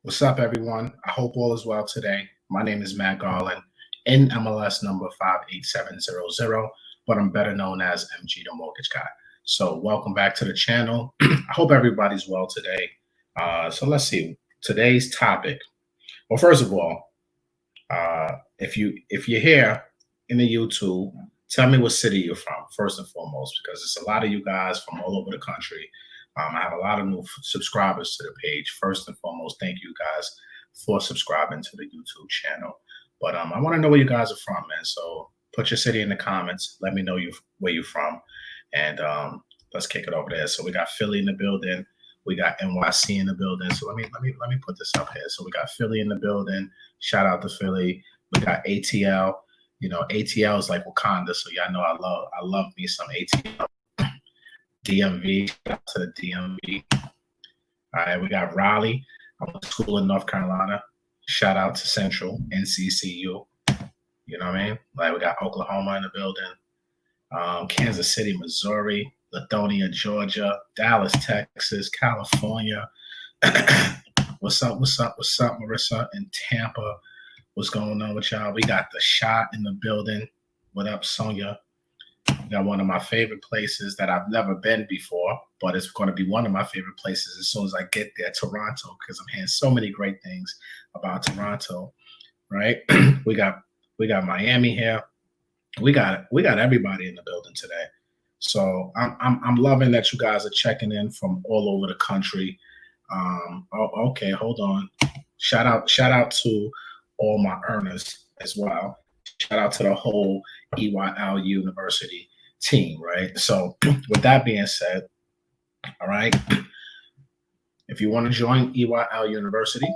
What's up, everyone? I hope all is well today. My name is Matt Garland, NMLS number 58700, but I'm better known as MG the Mortgage Guy. So welcome back to the channel. I hope everybody's well today. So let's see, today's topic. Well, first of all, if you're here in the YouTube, tell me what city you're from, first and foremost, because it's a lot of you guys from all over the country. I have a lot of new subscribers to the page. First and foremost, thank you guys for subscribing to the YouTube channel. But I want to know where you guys are from, man. So put your city in the comments. Let me know where you're from, and let's kick it over there. So we got Philly in the building. We got NYC in the building. So let me put this up here. So we got Philly in the building. Shout out to Philly. We got ATL. You know, ATL is like Wakanda. So y'all know I love me some ATL. DMV, shout out to the DMV. All right, we got Raleigh. I went to school in North Carolina. Shout out to Central, NCCU. You know what I mean? Like, we got Oklahoma in the building. Kansas City, Missouri. Lithonia, Georgia. Dallas, Texas. California. What's up, Marissa in Tampa? What's going on with y'all? We got the Shot in the building. What up, Sonia? Got one of my favorite places that I've never been before, but it's going to be one of my favorite places as soon as I get there, Toronto, because I'm hearing so many great things about Toronto, right? we got Miami here. We got everybody in the building today. So I'm loving that you guys are checking in from all over the country. Okay, hold on. Shout out to all my earners as well. Shout out to the whole EYL University team, right? So with that being said, all right, if you want to join EYL University,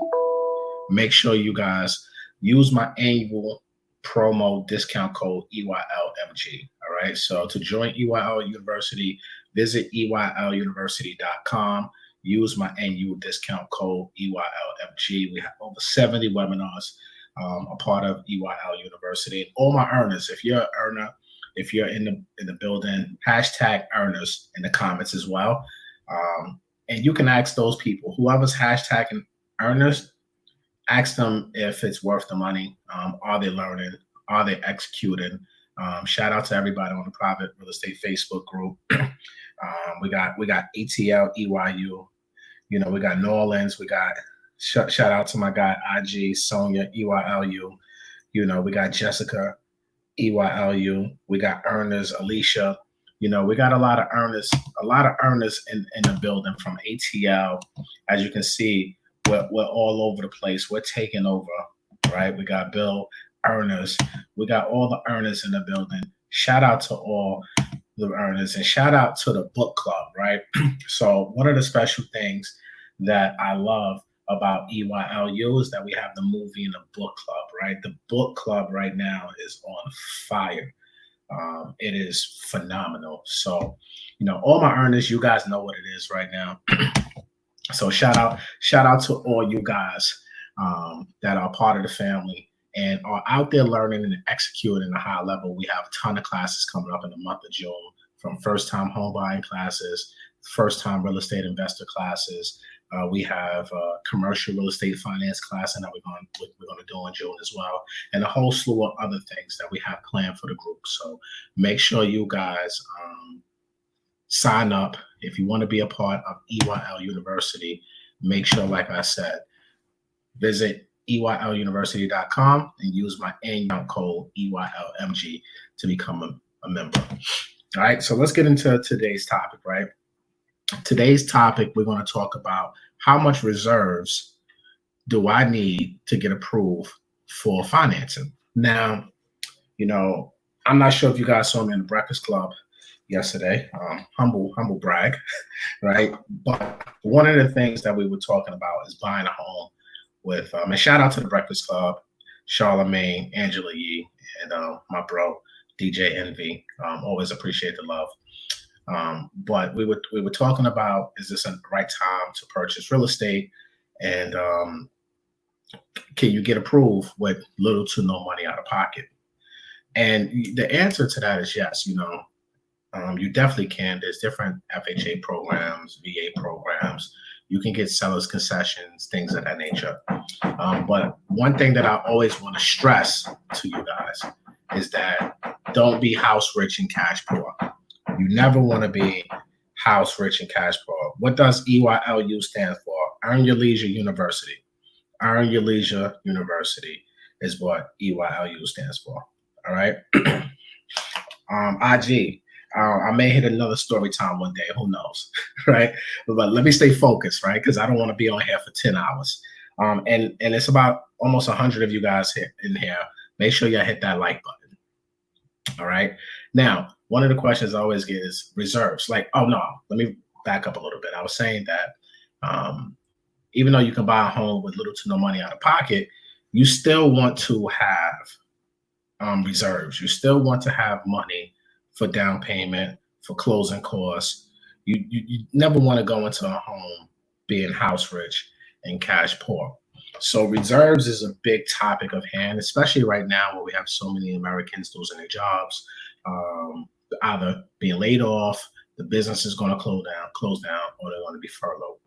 make sure you guys use my annual promo discount code EYLMG. All right, so to join EYL University, visit EYLUniversity.com. Use my annual discount code EYLMG. We have over 70 webinars a part of EYL University. And all my earners, if you're an earner, if you're in the building, hashtag earners in the comments as well. And you can ask those people, whoever's hashtagging earners, ask them if it's worth the money. Are they learning? Are they executing? Shout out to everybody on the private real estate Facebook group. We got ATL, EYU. You know, we got New Orleans. We got shout out to my guy IG, Sonia, EYLU. You know, we got Jessica, EYLU. We got earners, Alicia. You know, we got a lot of earners in the building from ATL. As you can see, we're all over the place. We're taking over, right? We got Bill, earners. We got all the earners in the building. Shout out to all the earners, and shout out to the book club, right? So one of the special things that I love about EYLU is that we have the movie and the book club, right? The book club right now is on fire. It is phenomenal. So, you know, all my earners, you guys know what it is right now. So shout out to all you guys that are part of the family and are out there learning and executing at a high level. We have a ton of classes coming up in the month of June, from first-time home buying classes, first-time real estate investor classes. We have a commercial real estate finance class, and that we're going to do in June as well, and a whole slew of other things that we have planned for the group. So make sure you guys sign up if you want to be a part of EYL University. Make sure, like I said, visit EYLUniversity.com and use my annual code EYLMG to become a member. All right, so let's get into today's topic, right? Today's topic, we're going to talk about how much reserves do I need to get approved for financing. Now, you know, I'm not sure if you guys saw me in the Breakfast Club yesterday, humble brag, right? But one of the things that we were talking about is buying a home with, and shout out to the Breakfast Club, Charlemagne, Angela Yee, and my bro, DJ Envy. Always appreciate the love. But we were talking about, is this the right time to purchase real estate, and can you get approved with little to no money out of pocket? And the answer to that is yes. You know, you definitely can. There's different FHA programs, VA programs. You can get seller's concessions, things of that nature. But one thing that I always want to stress to you guys is that don't be house rich and cash poor. You never want to be house rich and cash poor. What does EYLU stand for? Earn Your Leisure University. Earn Your Leisure University is what EYLU stands for. All right. IG. I may hit another story time one day. Who knows, right? But let me stay focused, right? Because I don't want to be on here for 10 hours. And it's about almost 100 of you guys in here. Make sure y'all hit that like button. All right. Now, one of the questions I always get is reserves. Like, oh no, let me back up a little bit. I was saying that even though you can buy a home with little to no money out of pocket, you still want to have reserves. You still want to have money for down payment, for closing costs. You never want to go into a home being house rich and cash poor. So reserves is a big topic of hand, especially right now where we have so many Americans losing their jobs, either being laid off, the business is going to close down, or they're going to be furloughed.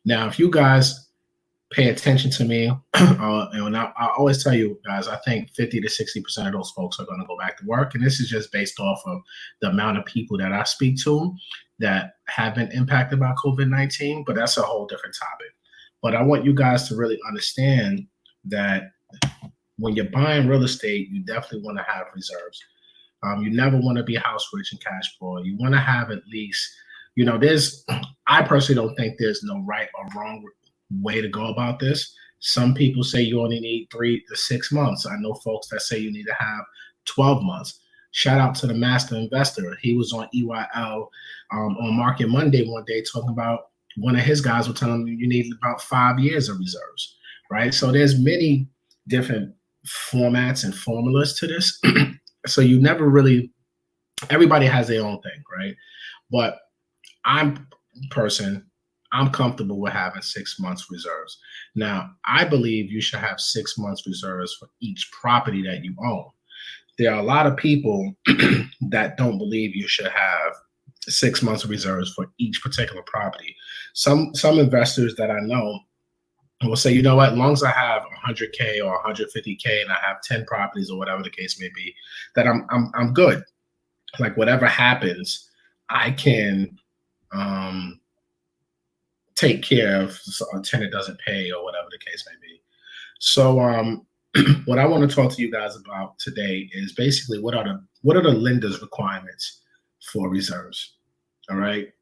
Now, if you guys pay attention to me, and I always tell you guys, I think 50 to 60% of those folks are going to go back to work. And this is just based off of the amount of people that I speak to that have been impacted by COVID-19, but that's a whole different topic. But I want you guys to really understand that when you're buying real estate, you definitely want to have reserves. You never want to be house rich and cash poor. You want to have at least, I personally don't think there's no right or wrong way to go about this. Some people say you only need 3 to 6 months. I know folks that say you need to have 12 months. Shout out to the master investor. He was on EYL on Market Monday one day talking about one of his guys were telling him you need about 5 years of reserves, right? So there's many different formats and formulas to this. So you never really, everybody has their own thing, right? But I'm comfortable with having 6 months reserves. Now, I believe you should have 6 months reserves for each property that you own. There are a lot of people that don't believe you should have 6 months reserves for each particular property. Some investors that I know will say, you know what, as long as I have 100K or 150K and I have 10 properties or whatever the case may be, that I'm good. Like whatever happens, I can take care of a tenant doesn't pay or whatever the case may be. So what I want to talk to you guys about today is basically what are the lender's requirements for reserves. All right.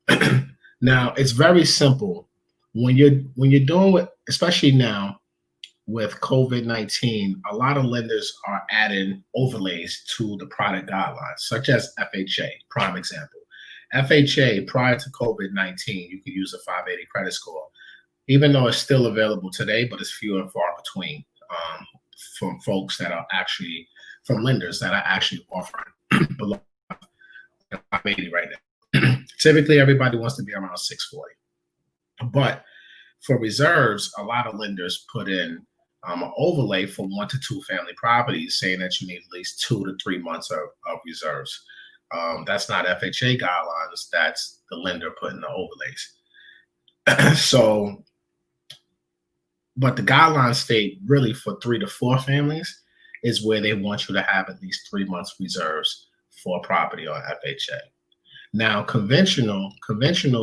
Now it's very simple. When you're doing what, especially now with COVID-19, a lot of lenders are adding overlays to the product guidelines, such as FHA, prime example. FHA prior to COVID-19, you could use a 580 credit score, even though it's still available today, but it's few and far between from folks that are actually, from lenders that are actually offering below 580 right now. Typically, everybody wants to be around 640. But for reserves, a lot of lenders put in an overlay for 1 to 2 family properties, saying that you need at least 2 to 3 months of reserves. That's not FHA guidelines. That's the lender putting the overlays. So, but the guidelines state really for 3 to 4 families is where they want you to have at least 3 months reserves for a property on FHA. Now, conventional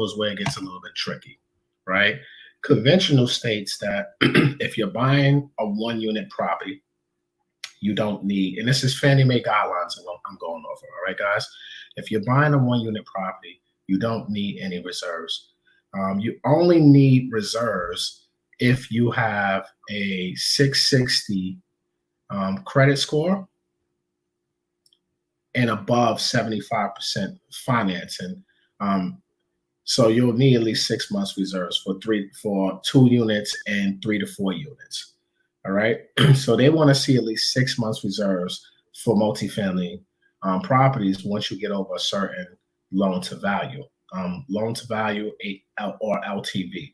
is where it gets a little bit tricky, right? Conventional states that if you're buying a 1-unit property, you don't need, and this is Fannie Mae guidelines I'm going over, all right, guys? If you're buying a 1-unit property, you don't need any reserves. You only need reserves if you have a 660 credit score and above 75% financing. So you'll need at least 6 months reserves for 2 units and 3 to 4 units. All right. So they want to see at least 6 months reserves for multifamily properties once you get over a certain loan to value or LTV.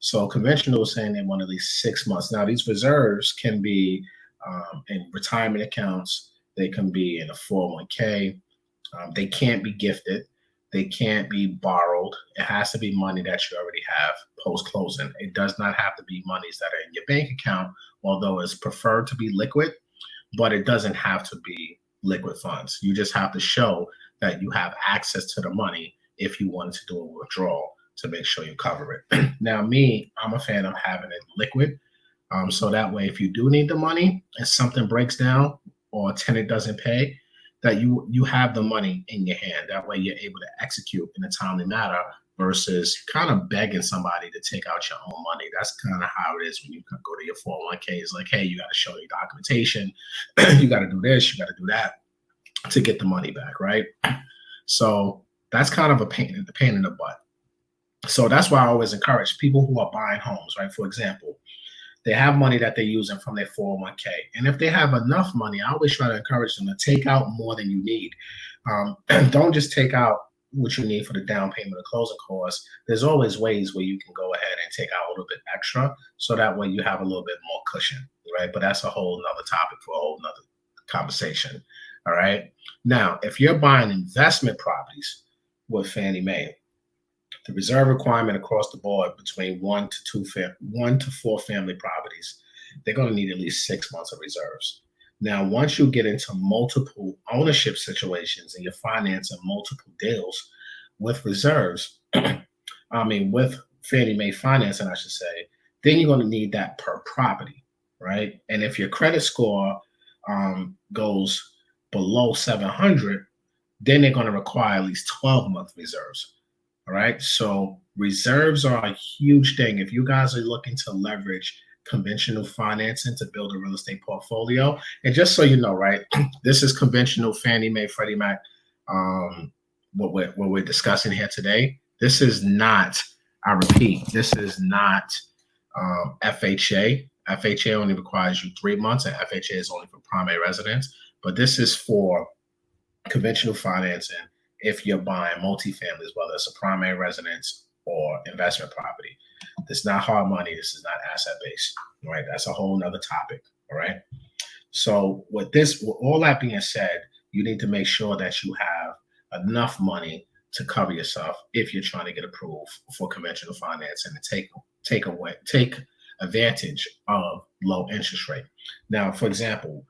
So conventional is saying they want at least 6 months. Now these reserves can be in retirement accounts. They can be in a 401k. They can't be gifted. They can't be borrowed. It has to be money that you already have post-closing. It does not have to be monies that are in your bank account, although it's preferred to be liquid, but it doesn't have to be liquid funds. You just have to show that you have access to the money if you wanted to do a withdrawal to make sure you cover it. Now, me, I'm a fan of having it liquid. So that way, if you do need the money and something breaks down or a tenant doesn't pay, that you have the money in your hand. That way you're able to execute in a timely manner versus kind of begging somebody to take out your own money. That's kind of how it is when you go to your 401k. It's like, hey, you got to show your documentation. You got to do this, you got to do that to get the money back, right? So that's kind of a pain in the butt. So that's why I always encourage people who are buying homes, right? For example, they have money that they're using from their 401k. And if they have enough money, I always try to encourage them to take out more than you need. Don't just take out what you need for the down payment or closing costs. There's always ways where you can go ahead and take out a little bit extra. So that way you have a little bit more cushion, right? But that's a whole nother topic for a whole nother conversation. All right. Now, if you're buying investment properties with Fannie Mae, the reserve requirement across the board between 1 to 4 family properties, they're going to need at least 6 months of reserves. Now, once you get into multiple ownership situations and you're financing multiple deals with reserves, with Fannie Mae financing, I should say, then you're going to need that per property, right? And if your credit score goes below 700, then they're going to require at least 12-month reserves. All right. So reserves are a huge thing. If you guys are looking to leverage conventional financing to build a real estate portfolio, and just so you know, right, this is conventional Fannie Mae, Freddie Mac, what we're discussing here today. This is not, I repeat, this is not FHA. FHA only requires you 3 months, and FHA is only for primary residence. But this is for conventional financing if you're buying multifamilies, whether it's a primary residence or investment property. This is not hard money. This is not asset-based, right? That's a whole nother topic, all right? So with all that being said, you need to make sure that you have enough money to cover yourself if you're trying to get approved for conventional financing and take advantage of low interest rate. Now, for example,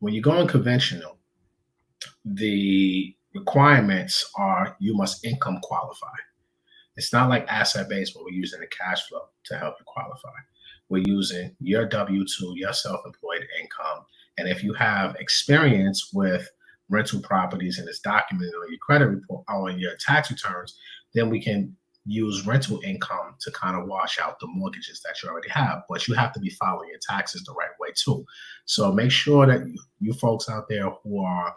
when you go in conventional, the requirements are you must income qualify. It's not like asset-based where we're using the cash flow to help you qualify. We're using your W-2, your self-employed income. And if you have experience with rental properties and it's documented on your credit report or on your tax returns, then we can use rental income to kind of wash out the mortgages that you already have. But you have to be filing your taxes the right way too. So make sure that you folks out there who are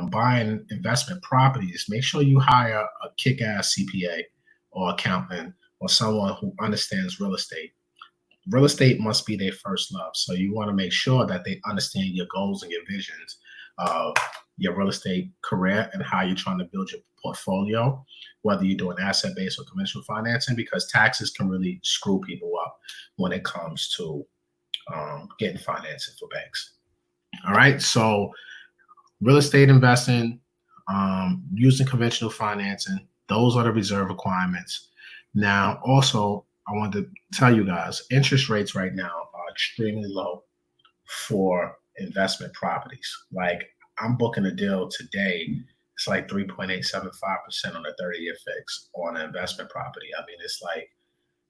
buying investment properties, make sure you hire a kick-ass CPA or accountant or someone who understands real estate. Real estate must be their first love. So you want to make sure that they understand your goals and your visions of your real estate career and how you're trying to build your portfolio, whether you're doing asset-based or conventional financing, because taxes can really screw people up when it comes to getting financing for banks. All right. So real estate investing, using conventional financing, those are the reserve requirements. Now, also, I want to tell you guys, interest rates right now are extremely low for investment properties. Like I'm booking a deal today. It's like 3.875% on a 30-year fix on an investment property. I mean,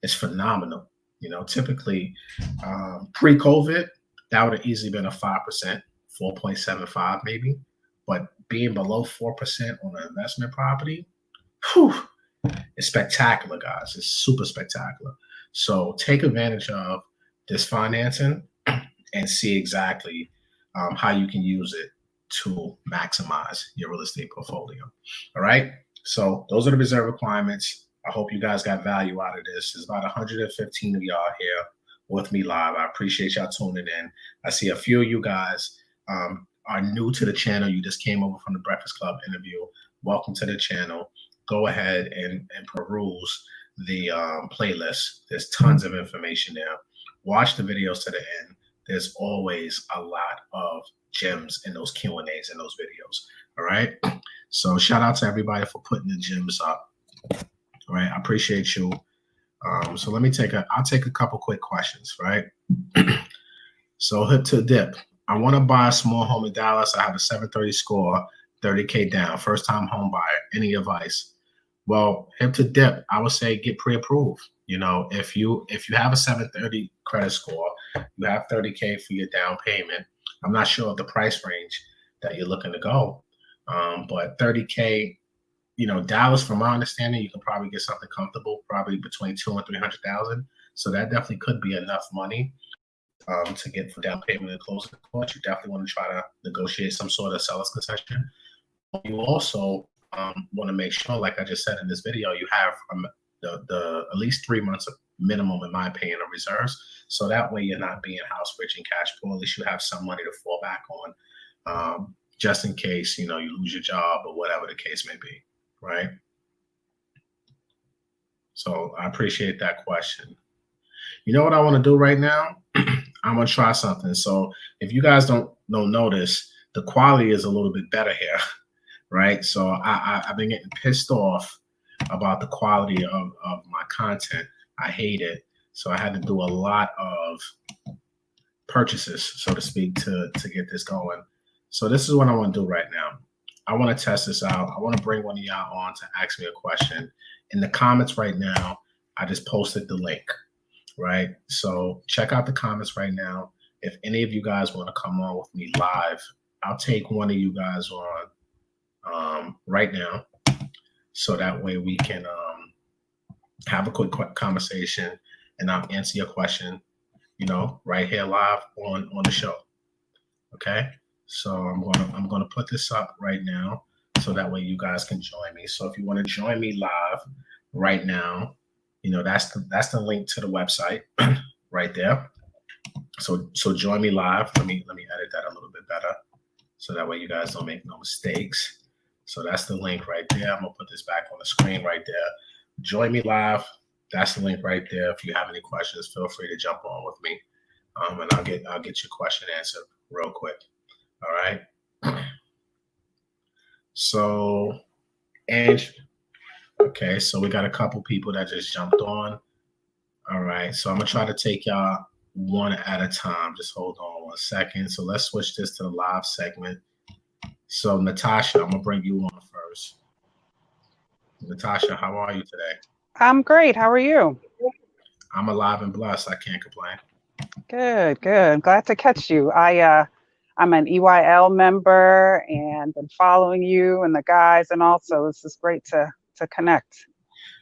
it's phenomenal. You know, typically pre-COVID, that would have easily been a 5%, 4.75 maybe. But being below 4% on an investment property, it's spectacular, guys. It's super spectacular. So take advantage of this financing and see exactly how you can use it to maximize your real estate portfolio. All right. So those are the reserve requirements. I hope you guys got value out of this. There's about 115 of y'all here with me live. I appreciate y'all tuning in. I see a few of you guys are new to the channel. You just came over from the Breakfast Club interview. Welcome to the channel. Go ahead and peruse the playlist. There's tons of information there. Watch the videos to the end. There's always a lot of gems in those Q&As in those videos. All right. So shout out to everybody for putting the gyms up. All right. I appreciate you. So I'll take a couple quick questions, right? So hit to dip. I want to buy a small home in Dallas. I have a 730 score, 30K down, first time home buyer. Any advice? Well, hip to dip, I would say get pre-approved. You know, if you have a 730 credit score, you have 30K for your down payment. I'm not sure of the price range that you're looking to go, but 30K, you know, Dallas, from my understanding, you can probably get something comfortable, probably between 200 and 300,000. So that definitely could be enough money to get for down payment and closing costs. You definitely want to try to negotiate some sort of seller's concession. You also want to make sure, like I just said in this video, you have the at least 3 months of minimum, in my opinion, of reserves. So that way you're not being house rich and cash poor. At least you have some money to fall back on, just in case, you know, you lose your job or whatever the case may be, right? So I appreciate that question. You know what I want to do right now? I'm gonna try something. So if you guys don't notice, the quality is a little bit better here, right? So I've been getting pissed off about the quality of my content. I hate it. So I had to do a lot of purchases, so to speak, to get this going. So this is what I want to do right now. I want to test this out. I want to bring one of y'all on to ask me a question. In the comments right now, I just posted the link. Right. So check out the comments right now. If any of you guys want to come on with me live, I'll take one of you guys on right now. So that way we can have a quick conversation and I'll answer your question, you know, right here live on the show. Okay. So I'm gonna put this up right now so that way you guys can join me. So if you want to join me live right now, you know, that's the link to the website right there. So join me live. Let me edit that a little bit better so that way you guys don't make no mistakes. So that's the link right there. I'm gonna put this back on the screen right there. Join me live. That's the link right there. If you have any questions, feel free to jump on with me, and I'll get your question answered real quick. All right. So, Ange. Okay, so we got a couple people that just jumped on. All right, so I'm gonna try to take y'all one at a time. Just hold on 1 second. So let's switch this to the live segment. So Natasha, I'm gonna bring you on first. Natasha, how are you today? I'm great. How are you? I'm alive and blessed. I can't complain. Good, good. Glad to catch you. I'm an EYL member and been following you and the guys, and also this is great to connect.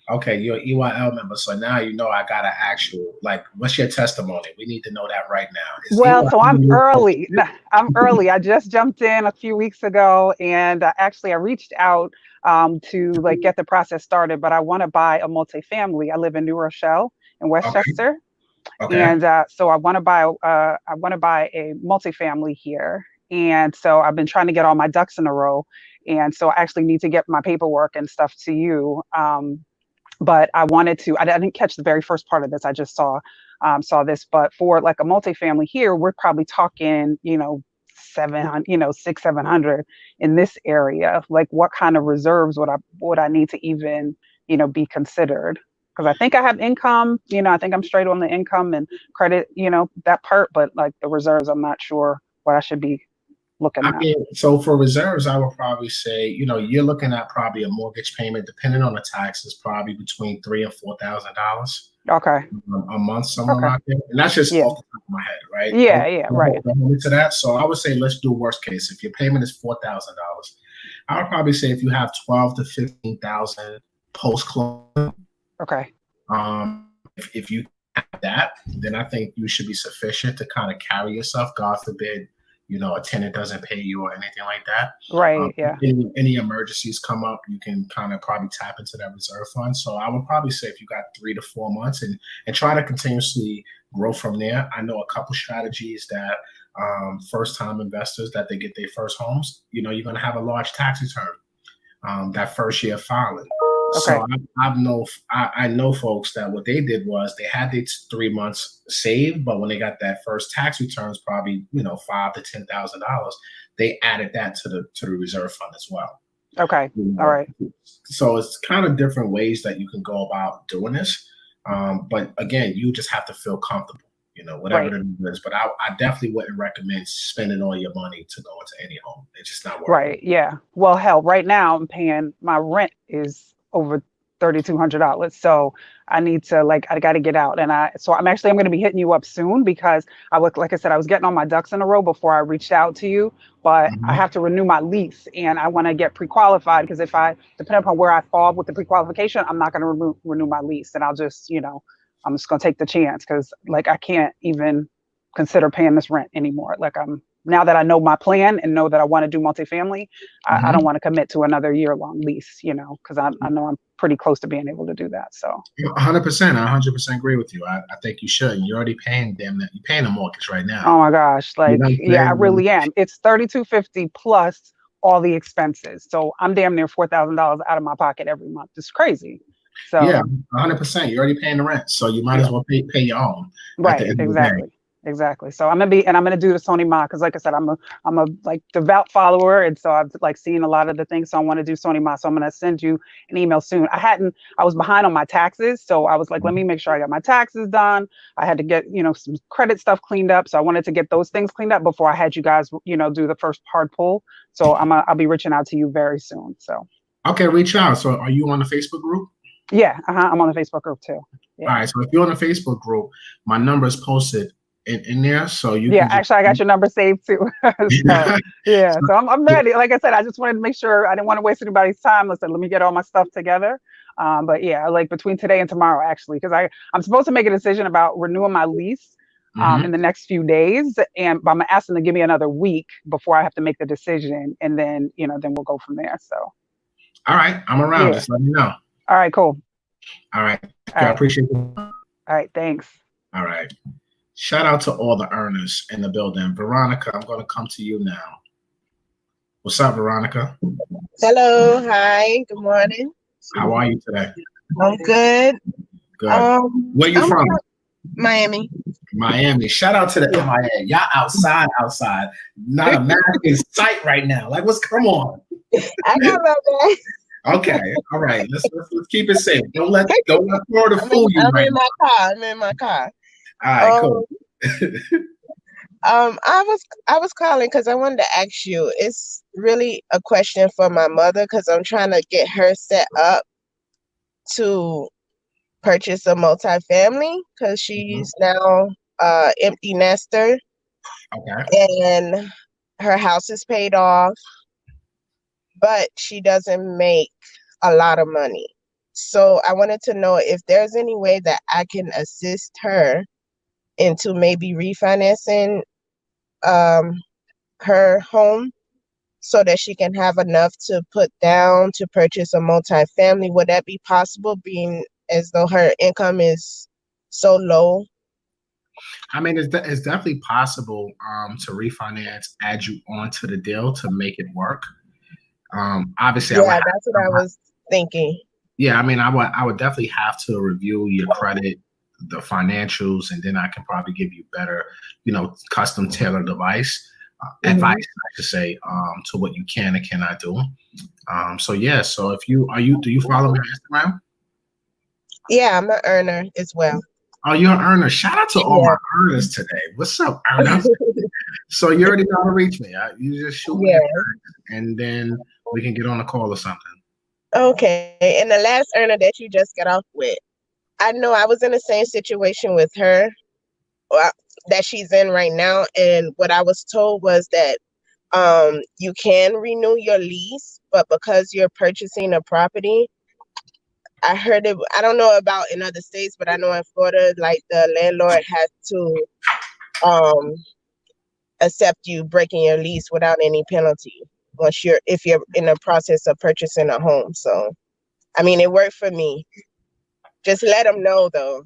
Okay, you're an EYL member, so now you know I gotta ask you, like, what's your testimony? We need to know that right now. Well, so I'm early. I'm early. I just jumped in a few weeks ago, and actually I reached out to like get the process started. But I want to buy a multifamily. I live in New Rochelle in Westchester, and so I want to buy a multifamily here. And so I've been trying to get all my ducks in a row, and so I actually need to get my paperwork and stuff to you. But I wanted to. I didn't catch the very first part of this. I just saw this. But for like a multifamily here, we're probably talking, you know, 600-700 in this area. Like, what kind of reserves would I need to even, you know, be considered? Because I think I have income. You know, I think I'm straight on the income and credit. You know, that part. But like the reserves, I'm not sure what I should be looking at. So for reserves, I would probably say, you know, you're looking at probably a mortgage payment, depending on the taxes, probably between $3,000 and $4,000. Okay. A month, somewhere around there. And that's just off the top of my head, right? Yeah, right. To that. So I would say let's do worst case. If your payment is $4,000, I would probably say if you have 12 to 15,000 post closing. Okay. If you have that, then I think you should be sufficient to kind of carry yourself. God forbid, you know, a tenant doesn't pay you or anything like that. Right. Yeah. Any emergencies come up, you can kind of probably tap into that reserve fund. So I would probably say if you got 3 to 4 months and try to continuously grow from there. I know a couple strategies that first time investors that they get their first homes, you know, you're going to have a large tax return that first year filing. So Okay. I know folks that what they did was they had these 3 months saved, but when they got that first tax returns, probably $5,000 to $10,000, they added that to the reserve fund as well. Okay. You All know, right. so it's kind of different ways that you can go about doing this. But again, you just have to feel comfortable, whatever Right. it is. But I definitely wouldn't recommend spending all your money to go into any home. It's just not worth it. Right. Yeah. Well, hell, right now I'm paying my rent is over $3,200. So I need to I got to get out. And I'm going to be hitting you up soon because like I said, I was getting all my ducks in a row before I reached out to you, but I Mhm. have to renew my lease and I want to get pre-qualified because depending upon where I fall with the pre-qualification, I'm not going to renew my lease. And I'm just going to take the chance because I can't even consider paying this rent anymore. Now that I know my plan and know that I want to do multifamily, I don't Mhm. want to commit to another year-long lease, because I know I'm pretty close to being able to do that. So 100%. I 100% agree with you. I think you should. You're already paying them. You're paying a mortgage right now. oh my gosh, You know what I'm yeah, I saying? really am. It's 3,250 plus all the expenses. So I'm damn near $4,000 out of my pocket every month. It's crazy. Yeah, So 100%. You're already paying the rent, so you might as yeah. well pay your own at the Right, end of the day. exactly. Exactly. So I'm gonna do the Sony Ma because like I said, I'm a devout follower and so I've seen a lot of the things. So I want to do Sony Ma. So I'm gonna send you an email soon. I was behind on my taxes. So I was like, let me make sure I got my taxes done. I had to get, some credit stuff cleaned up. So I wanted to get those things cleaned up before I had you guys, do the first hard pull. So I'll be reaching out to you very soon. So Okay, reach out. So are you on the Facebook group? yeah, I'm on the Facebook group too. All Yeah. right, so if you're on the Facebook group, my number is posted in there, so you Yeah, can just actually, I got your number saved too. So yeah, so I'm ready. Like I said, I just wanted to make sure I didn't want to waste anybody's time. Listen, let me get all my stuff together. But yeah, between today and tomorrow, actually, because I'm supposed to make a decision about renewing my lease Mhm. in the next few days, but I'm asking them to give me another week before I have to make the decision, and then we'll go from there. So All right, I'm around. yeah, Just let me know. all right, cool. All right, All I right, appreciate it. all right, thanks. All right. Shout out to all the earners in the building. Veronica, I'm going to come to you now. What's up, Veronica? Hello, hi, good morning. How are you today? I'm good. Good. Where you I'm from? Miami. Miami. Shout out to the Yeah. MIA. Y'all outside. Not a mask in sight right now. Come on. I got my bag. Okay. All right. Let's keep it safe. Don't let Florida fool you I'm right in now. my car. I'm in my car. All right, cool. I was calling because I wanted to ask you. It's really a question for my mother because I'm trying to get her set up to purchase a multifamily because she's now empty nester Okay. and her house is paid off, but she doesn't make a lot of money. So I wanted to know if there's any way that I can assist her into maybe refinancing her home so that she can have enough to put down to purchase a multifamily. Would that be possible, being as though her income is so low? I mean, it's definitely possible to refinance, add you onto the deal to make it work. Obviously, Yeah, that's what I was thinking. Yeah, I mean, I would definitely have to review your credit, the financials, and then I can probably give you better, custom tailored advice, I should say, to what you can and cannot do. So yeah, so if do you follow me on Instagram? Yeah, I'm an earner as well. Oh, you're an earner. Shout out to all Yeah. my earners today. What's up, earners? So you already know how to reach me. You just shoot me a Yeah. text, and then we can get on a call or something. Okay. And the last earner that you just got off with, I know I was in the same situation with her that she's in right now. And what I was told was that you can renew your lease, but because you're purchasing a property, I heard it, I don't know about in other states, but I know in Florida, like the landlord has to um accept you breaking your lease without any penalty if you're in the process of purchasing a home. So I mean, it worked for me. Just let them know, though.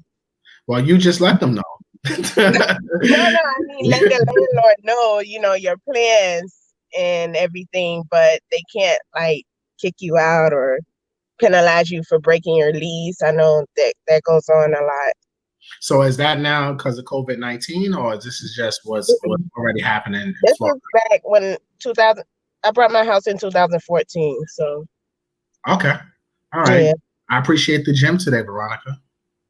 Well, you just let them know. No, I mean, let the landlord know, your plans and everything, but they can't kick you out or penalize you for breaking your lease. I know that goes on a lot. So is that now because of COVID-19, or this is just what's already happening in This Florida? was back when 2000. I brought my house in 2014. So Okay. All right. yeah. I appreciate the gym today, Veronica.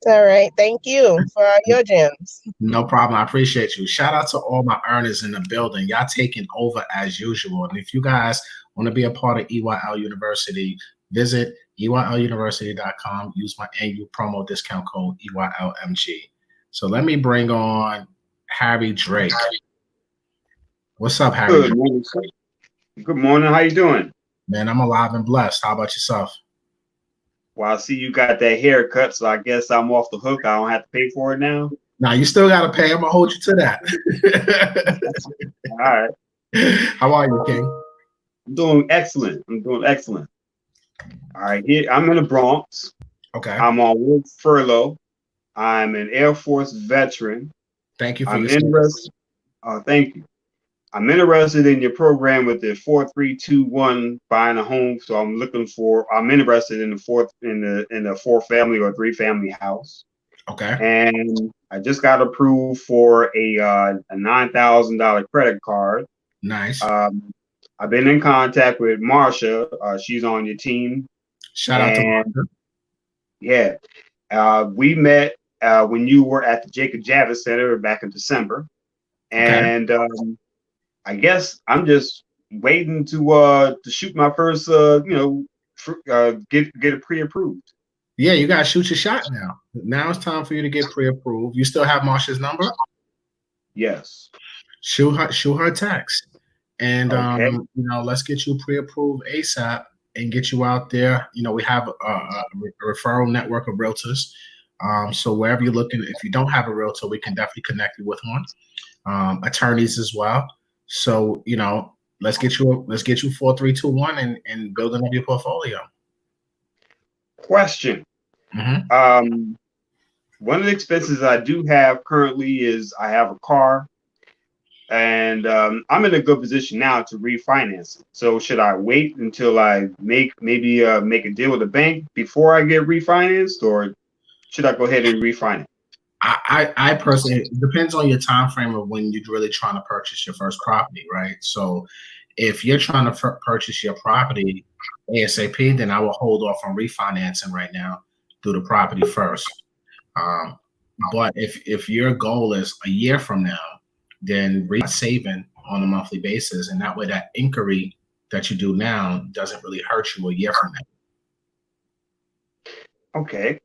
All right. Thank you for all your gems. No problem. I appreciate you. Shout out to all my earners in the building. Y'all taking over as usual. And if you guys want to be a part of EYL University, visit EYLUniversity.com. Use my annual promo discount code EYLMG. So let me bring on Harry Drake. What's up, Harry? Good morning, sir. Good morning. How you doing? Man, I'm alive and blessed. How about yourself? Well, I see you got that haircut, so I guess I'm off the hook. I don't have to pay for it now. Now you still gotta pay. I'm gonna hold you to that. All right. How are you, King? I'm doing excellent. All right. Here, I'm in the Bronx. Okay. I'm on work furlough. I'm an Air Force veteran. Thank you for I'm your service. interested. Thank you. I'm interested in your program with the 4321 buying a home. So I'm interested in the 4-family or 3-family house. Okay. And I just got approved for a $9,000 credit card. Nice. I've been in contact with Marsha. She's on your team. Shout out to Marsha. Yeah. We met when you were at the Jacob Javits Center back in December. And I guess I'm just waiting to shoot my first, get it pre-approved. Yeah, you gotta shoot your shot now. Now it's time for you to get pre-approved. You still have Marsha's number? Yes. Shoot her a text, and Okay. let's get you pre-approved ASAP and get you out there. We have a referral network of realtors. So wherever you're looking, if you don't have a realtor, we can definitely connect you with one. Attorneys as well. So let's get you 4321 and building up your portfolio. Question. Mm-hmm. One of the expenses I do have currently is I have a car, and I'm in a good position now to refinance it. So should I wait until I make a deal with the bank before I get refinanced, or should I go ahead and refinance? I personally, it depends on your time frame of when you're really trying to purchase your first property, right? So if you're trying to purchase your property ASAP, then I will hold off on refinancing right now, do the property first. But if your goal is a year from now, then saving on a monthly basis, and that way that inquiry that you do now doesn't really hurt you a year from now. Okay.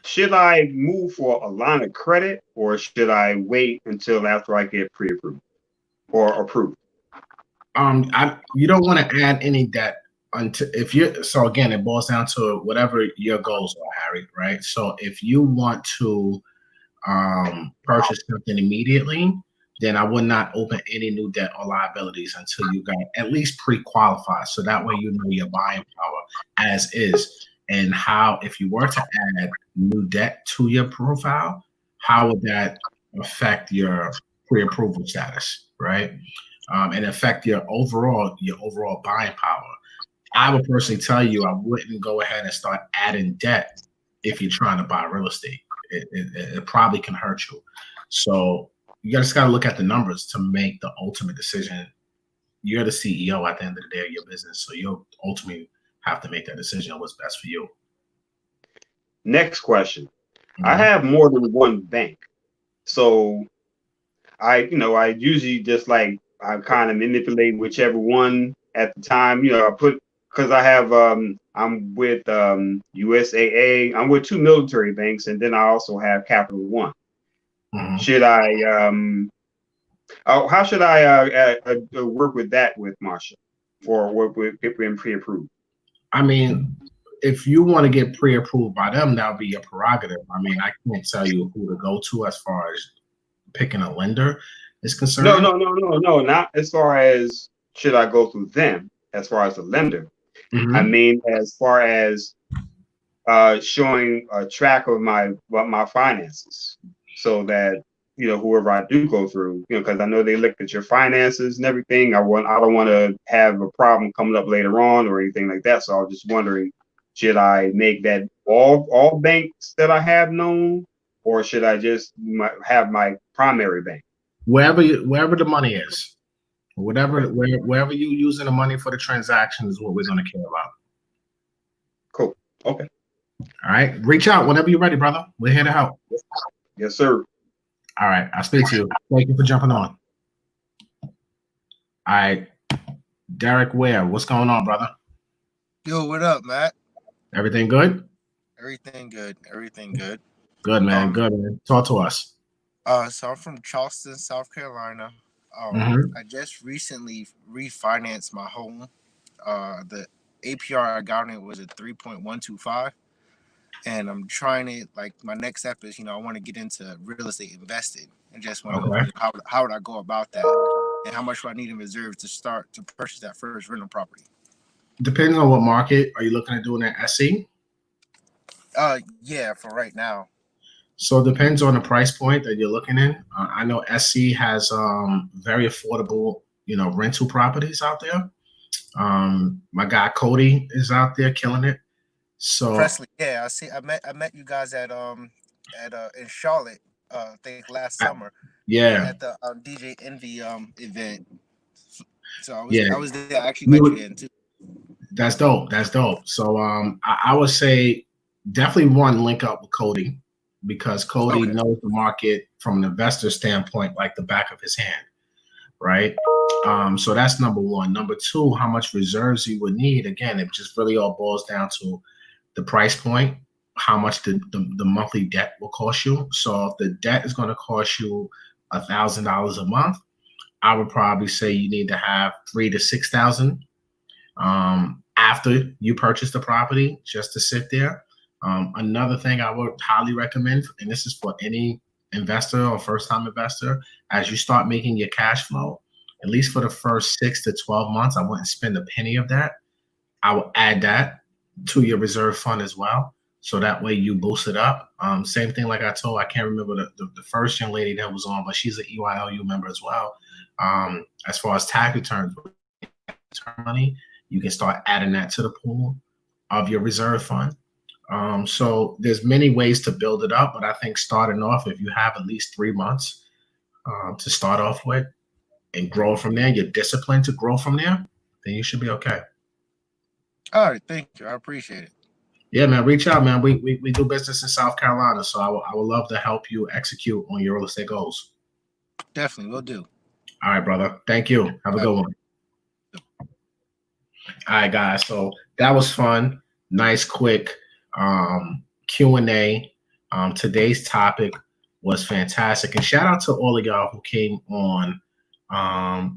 Should I move for a line of credit, or should I wait until after I get pre-approved or approved? You don't want to add any debt until so again, it boils down to whatever your goals are, Harry, right? So if you want to purchase something immediately, then I would not open any new debt or liabilities until you got at least pre-qualified. So that way you know your buying power as is. And how, if you were to add new debt to your profile, how would that affect your pre-approval status, right? And affect your overall buying power. I would personally tell you, I wouldn't go ahead and start adding debt if you're trying to buy real estate. It probably can hurt you. So you just got to look at the numbers to make the ultimate decision. You're the CEO at the end of the day of your business, so you'll ultimately have to make that decision on what's best for you. Next question. Mm-hmm. I have more than one bank. So I usually just I kind of manipulate whichever one at the time, I put, because I have, I'm with USAA, I'm with 2 military banks, and then I also have Capital One. Mm-hmm. Should I, how should I work with that with Marsha for work with being pre-approved? I mean, if you want to get pre-approved by them, that'll be your prerogative. I mean, I can't tell you who to go to as far as picking a lender is concerned. No, not as far as should I go through them as far as the lender. Mm-hmm. I mean, as far as showing a track of my finances, so that whoever I do go through, because I know they look at your finances and everything. I don't want to have a problem coming up later on or anything like that. So I was just wondering, should I make that all banks that I have known, or should I just have my primary bank? Wherever the money is, wherever you using the money for the transaction is what we're going to care about. Cool. Okay. All right. Reach out whenever you're ready, brother. We're here to help. Yes, sir. All right. I'll speak to you. Thank you for jumping on. All right. Derek Ware, what's going on, brother? Yo, what up, Matt? Everything good? Everything good. Everything good. Good, man. Good, man. Talk to us. So I'm from Charleston, South Carolina. Mhm. I just recently refinanced my home. The APR I got on it was at 3.125, and I'm trying it. Like my next step is, I want to get into real estate investing, and just want to Okay. know how would I go about that, and how much do I need in reserve to start to purchase that first rental property. Depends on what market. Are you looking at doing an SC? Yeah, for right now. So it depends on the price point that you're looking in. I know SC has very affordable, rental properties out there. My guy Cody is out there killing it. So Presley, yeah, I met you guys at in Charlotte, I think last summer. Yeah. At the DJ Envy event. So I was there. I actually met you then too. That's dope. That's dope. So I would say definitely link up with Cody, because Cody knows the market from an investor standpoint like the back of his hand, right? So that's number one. Number two, how much reserves you would need. Again, it just really all boils down to the price point, how much the monthly debt will cost you. So if the debt is going to cost you $1,000 a month, I would probably say you need to have $3,000 to $6,000 after you purchase the property, just to sit there. Another thing I would highly recommend, and this is for any investor or first-time investor, as you start making your cash flow, at least for the first 6 to 12 months, I wouldn't spend a penny of that. I will add that to your reserve fund as well. So that way you boost it up. Same thing like I can't remember the first young lady that was on, but she's an EYLU member as well. As far as tax returns, money, you can start adding that to the pool of your reserve fund. So there's many ways to build it up, but I think starting off, if you have at least 3 months to start off with and grow from there, you're disciplined to grow from there, then you should be okay. All right, thank you. I appreciate it. Yeah, man, reach out, man. We do business in South Carolina, so I would love to help you execute on your real estate goals. Definitely, will do. All right, brother. Thank you. Have a good one. All right, guys. So that was fun. Nice, quick Q&A. Today's topic was fantastic. And shout out to all of y'all who came on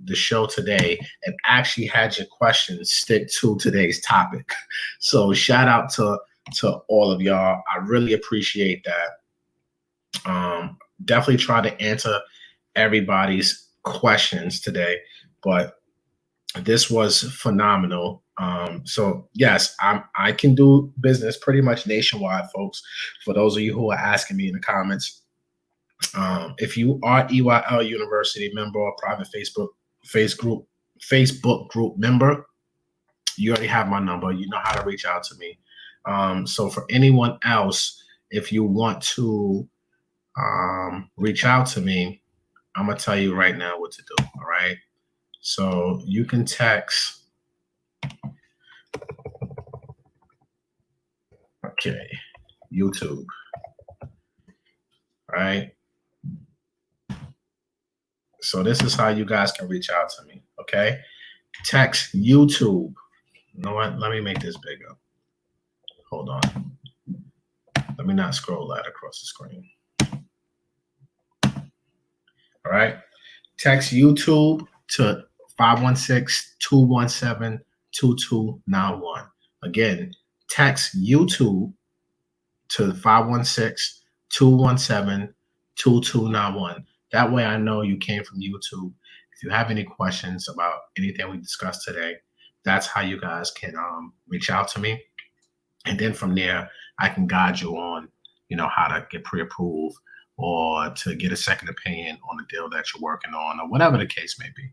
the show today and actually had your questions stick to today's topic. So shout out to all of y'all. I really appreciate that. Definitely try to answer everybody's questions today, but this was phenomenal. So yes, I can do business pretty much nationwide, folks. For those of you who are asking me in the comments, if you are EYL University member or private Facebook group member, you already have my number. You know how to reach out to me. So for anyone else, if you want to reach out to me, I'm gonna tell you right now what to do. All right. So you can text. Okay, YouTube. All right. So this is how you guys can reach out to me. Okay. Text YouTube. You know what? Let me make this bigger. Hold on. Let me not scroll that across the screen. All right. Text YouTube to 516-217-2291. Again, text YouTube to 516-217-2291. That way I know you came from YouTube. If you have any questions about anything we discussed today, that's how you guys can reach out to me. And then from there, I can guide you on, how to get pre-approved or to get a second opinion on the deal that you're working on, or whatever the case may be.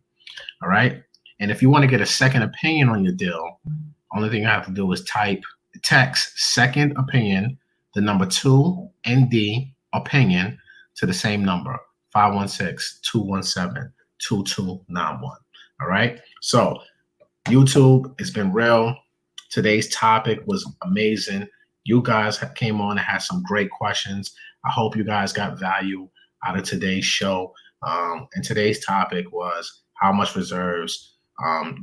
All right. And if you want to get a second opinion on your deal, only thing you have to do is text second opinion, the number 2 ND opinion to the same number, 516-217-2291. All right. So YouTube, it's been real. Today's topic was amazing. You guys came on and had some great questions. I hope you guys got value out of today's show. And today's topic was how much reserves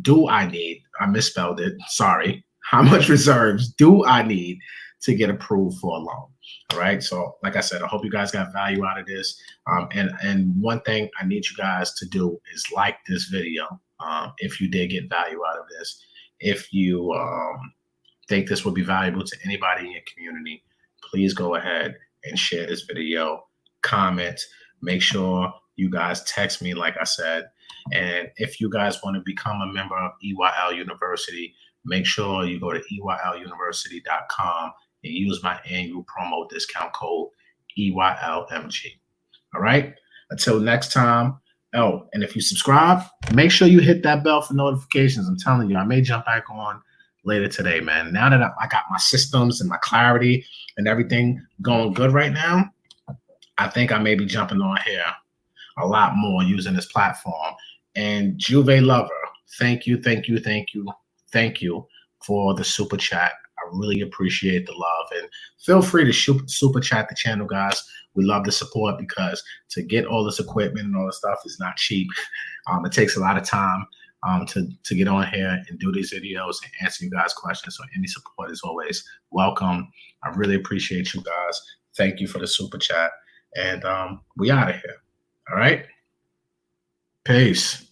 do I need? I misspelled it. Sorry. How much reserves do I need to get approved for a loan? All right. So like I said, I hope you guys got value out of this. And one thing I need you guys to do is like this video. If you did get value out of this, if you think this would be valuable to anybody in your community, please go ahead and share this video, comment, make sure you guys text me, like I said. And if you guys want to become a member of EYL University, make sure you go to EYLuniversity.com and use my annual promo discount code EYLMG. All right. Until next time. Oh, and if you subscribe, make sure you hit that bell for notifications. I'm telling you, I may jump back on later today, man. Now that I got my systems and my clarity and everything going good right now, I think I may be jumping on here a lot more using this platform. And Juve Lover, thank you for the super chat. I really appreciate the love, and feel free to super chat the channel, guys. We love the support because to get all this equipment and all this stuff is not cheap. It takes a lot of time to get on here and do these videos and answer you guys' questions. So any support is always welcome. I really appreciate you guys. Thank you for the super chat, and we out of here. All right. Peace.